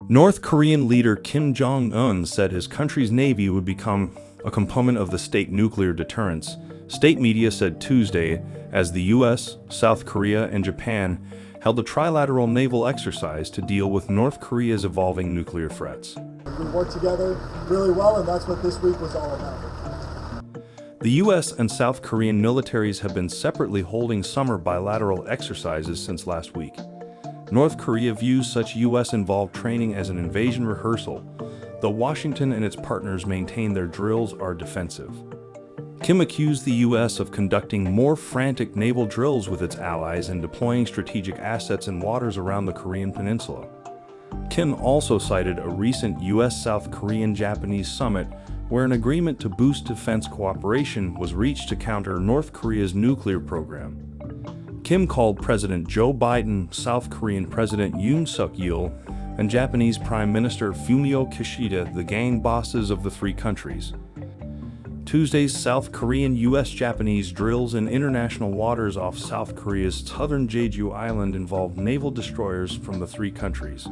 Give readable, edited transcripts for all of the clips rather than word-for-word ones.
North Korean leader Kim Jong Un said his country's navy would become a component of the state nuclear deterrence, state media said Tuesday, as the US, South Korea, and Japan held a trilateral naval exercise to deal with North Korea's evolving nuclear threats. We work together really well, and that's what this week was all about. The US and South Korean militaries have been separately holding summer bilateral exercises since last week. North Korea views such US-involved training as an invasion rehearsal, though Washington and its partners maintain their drills are defensive. Kim accused the US of conducting more frantic naval drills with its allies and deploying strategic assets in waters around the Korean Peninsula. Kim also cited a recent US-South Korean-Japanese summit where an agreement to boost defense cooperation was reached to counter North Korea's nuclear program. Kim called President Joe Biden, South Korean President Yoon Suk-yeol, and Japanese Prime Minister Fumio Kishida the gang bosses of the three countries. Tuesday's South Korean-US-Japanese drills in international waters off South Korea's southern Jeju Island involved naval destroyers from the three countries.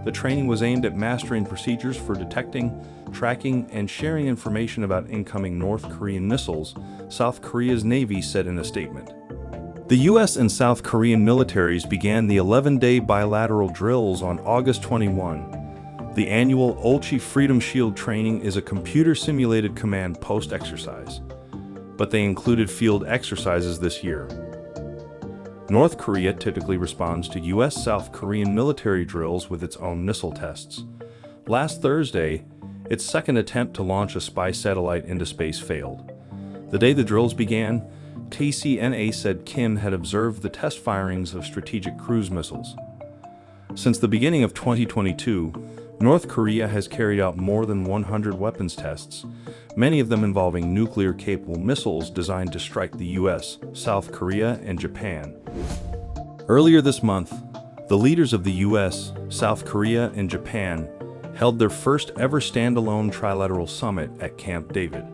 The training was aimed at mastering procedures for detecting, tracking, and sharing information about incoming North Korean missiles, South Korea's Navy said in a statement. The US and South Korean militaries began the 11-day bilateral drills on August 21. The annual Ulchi Freedom Shield training is a computer-simulated command post exercise, but they included field exercises this year. North Korea typically responds to US-South Korean military drills with its own missile tests. Last Thursday, its second attempt to launch a spy satellite into space failed. The day the drills began, KCNA said Kim had observed the test firings of strategic cruise missiles. Since the beginning of 2022, North Korea has carried out more than 100 weapons tests, many of them involving nuclear-capable missiles designed to strike the US, South Korea, and Japan. Earlier this month, the leaders of the US, South Korea, and Japan held their first-ever standalone trilateral summit at Camp David.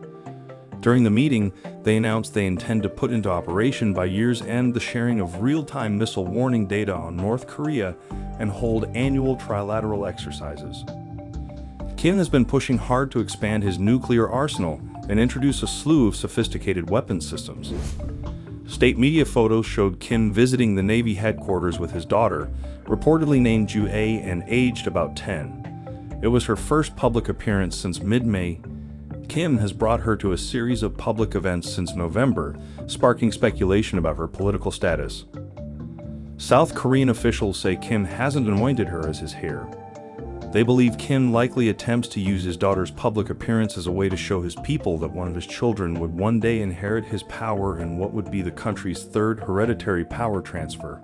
During the meeting, they announced they intend to put into operation by year's end the sharing of real-time missile warning data on North Korea and hold annual trilateral exercises. Kim has been pushing hard to expand his nuclear arsenal and introduce a slew of sophisticated weapons systems. State media photos showed Kim visiting the Navy headquarters with his daughter, reportedly named Ju-ae and aged about 10. It was her first public appearance since mid-May. Kim has brought her to a series of public events since November, sparking speculation about her political status. South Korean officials say Kim hasn't anointed her as his heir. They believe Kim likely attempts to use his daughter's public appearance as a way to show his people that one of his children would one day inherit his power in what would be the country's third hereditary power transfer.